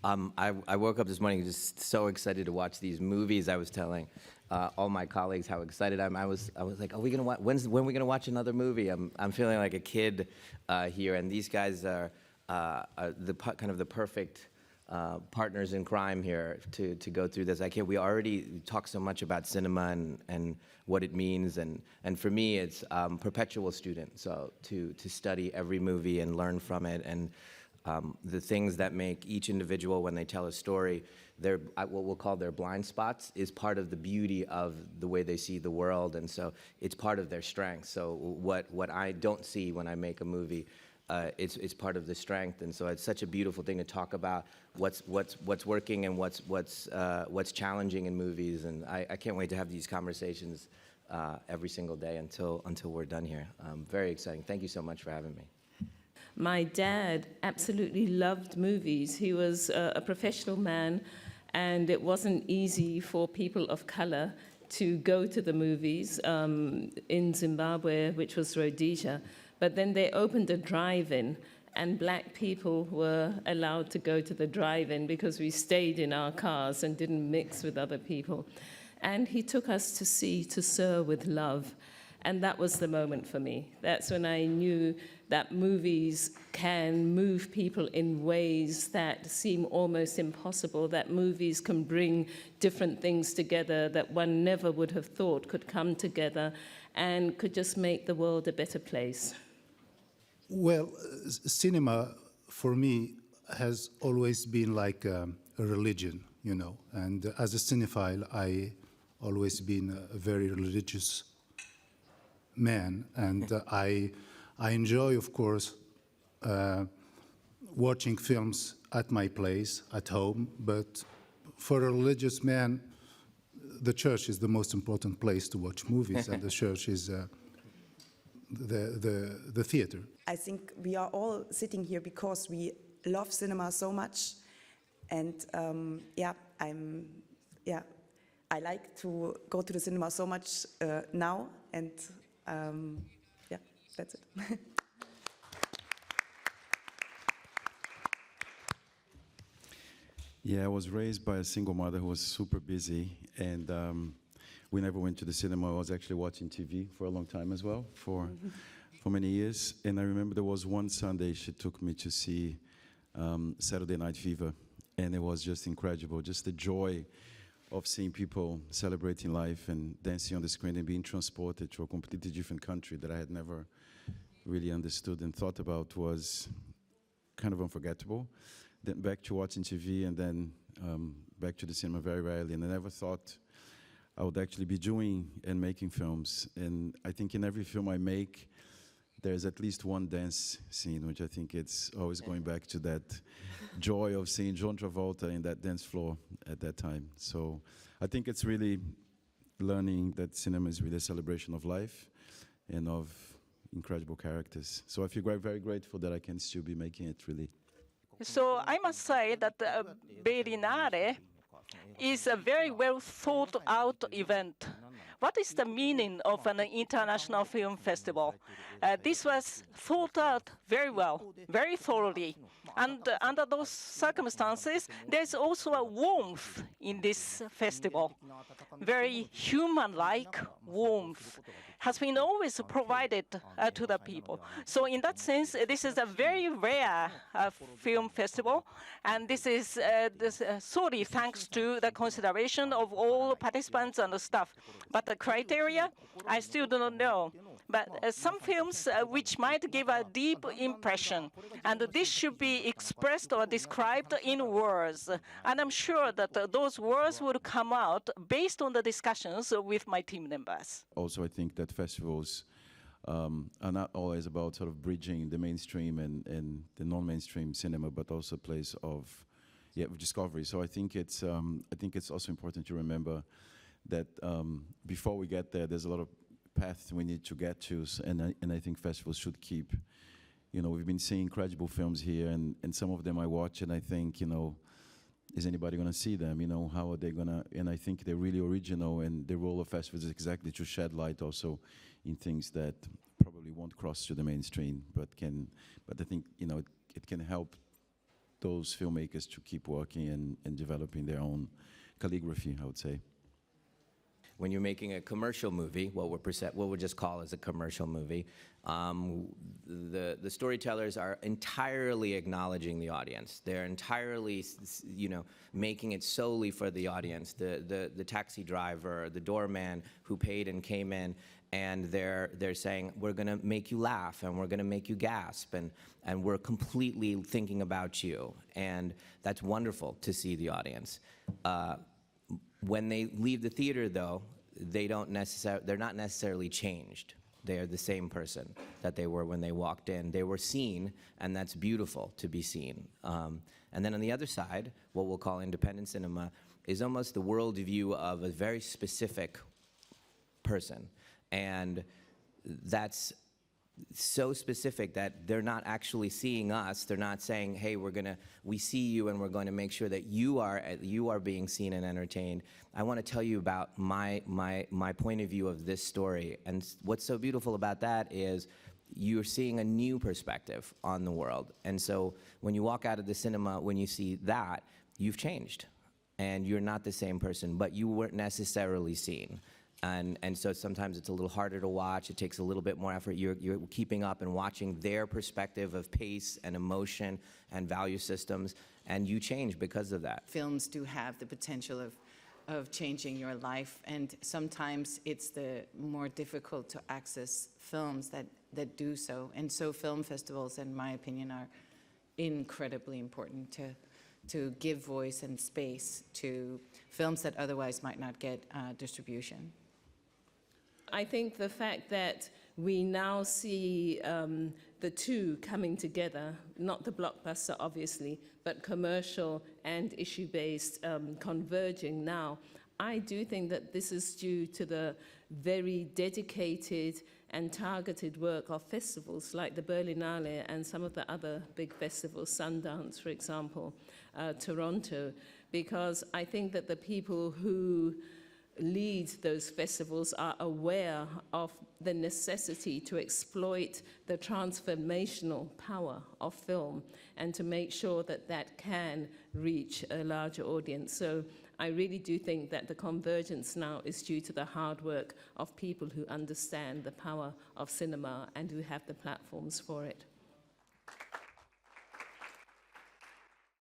I woke up this morning just so excited to watch these movies. I was telling all my colleagues how excited I was like, are we gonna watch? When are we gonna watch another movie? I'm feeling like a kid here, and these guys are kind of the perfect partners in crime here to go through this. We already talk so much about cinema and what it means, and for me it's perpetual student. So to study every movie and learn from it, and the things that make each individual, when they tell a story, what we'll call their blind spots, is part of the beauty of the way they see the world, and so it's part of their strength. So what I don't see when I make a movie, it's part of the strength, and so it's such a beautiful thing to talk about what's working and what's challenging in movies, and I can't wait to have these conversations every single day until we're done here. Very exciting. Thank you so much for having me. My dad absolutely loved movies. He was a professional man, and it wasn't easy for people of color to go to the movies in Zimbabwe, which was Rhodesia. But then they opened a drive-in, and black people were allowed to go to the drive-in because we stayed in our cars and didn't mix with other people. And he took us to see To Sir with Love. And that was the moment for me. That's when I knew that movies can move people in ways that seem almost impossible, that movies can bring different things together that one never would have thought could come together and could just make the world a better place. Well, cinema, for me, has always been like a religion, you know. And as a cinephile, I always been a very religious man, and I enjoy, of course, watching films at my place, at home, but for a religious man, the church is the most important place to watch movies, and the church is the theater. I think we are all sitting here because we love cinema so much, and I like to go to the cinema so much now, and that's it. Yeah, I was raised by a single mother who was super busy, and we never went to the cinema. I was actually watching TV for a long time as well, for many years. And I remember there was one Sunday she took me to see Saturday Night Fever, and it was just incredible, just the joy of seeing people celebrating life and dancing on the screen and being transported to a completely different country that I had never really understood and thought about was kind of unforgettable. Then back to watching TV, and then back to the cinema very rarely. And I never thought I would actually be doing and making films. And I think in every film I make, there's at least one dance scene, which I think it's always going back to that joy of seeing John Travolta in that dance floor at that time. So I think it's really learning that cinema is really a celebration of life and of incredible characters. So I feel very grateful that I can still be making it, really. So I must say that Berlinale is a very well thought out event. What is the meaning of an international film festival? This was thought out very well, very thoroughly. And under those circumstances, there's also a warmth in this festival. Very human-like warmth has been always provided to the people. So in that sense, this is a very rare film festival, and this is solely thanks to the consideration of all participants and the staff. But the criteria, I still do not know. But some films which might give a deep impression, and this should be expressed or described in words. And I'm sure that those words will come out based on the discussions with my team members. Also, I think that festivals are not always about sort of bridging the mainstream and the non-mainstream cinema, but also a place of discovery. So I think it's also important to remember that before we get there, there's a lot of path we need to get to, and I think festivals should keep. You know, we've been seeing incredible films here, and some of them I watch and I think, you know, is anybody going to see them? You know, how are they going to? And I think they're really original, and the role of festivals is exactly to shed light also in things that probably won't cross to the mainstream, but I think, you know, it can help those filmmakers to keep working and developing their own calligraphy, I would say. When you're making a commercial movie, what we'll just call as a commercial movie, the storytellers are entirely acknowledging the audience. They're entirely, making it solely for the audience. The taxi driver, the doorman who paid and came in, and they're saying, we're going to make you laugh, and we're going to make you gasp, and we're completely thinking about you. And that's wonderful to see the audience. When they leave the theater, though, they're not necessarily changed. They are the same person that they were when they walked in. They were seen, and that's beautiful to be seen. And then on the other side, what we'll call independent cinema is almost the worldview of a very specific person. And that's so specific that they're not actually seeing us. They're not saying, hey, we see you and we're going to make sure that you are being seen and entertained. I want to tell you about my point of view of this story. And what's so beautiful about that is you're seeing a new perspective on the world. And so when you walk out of the cinema, when you see that, you've changed. And you're not the same person, but you weren't necessarily seen. And so sometimes it's a little harder to watch. It takes a little bit more effort. You're keeping up and watching their perspective of pace and emotion and value systems, and you change because of that. Films do have the potential of changing your life, and sometimes it's the more difficult to access films that do so. And so film festivals, in my opinion, are incredibly important to give voice and space to films that otherwise might not get distribution. I think the fact that we now see the two coming together, not the blockbuster obviously, but commercial and issue-based converging now, I do think that this is due to the very dedicated and targeted work of festivals like the Berlinale and some of the other big festivals, Sundance, for example, Toronto, because I think that the people who lead those festivals are aware of the necessity to exploit the transformational power of film and to make sure that that can reach a larger audience. So I really do think that the convergence now is due to the hard work of people who understand the power of cinema and who have the platforms for it.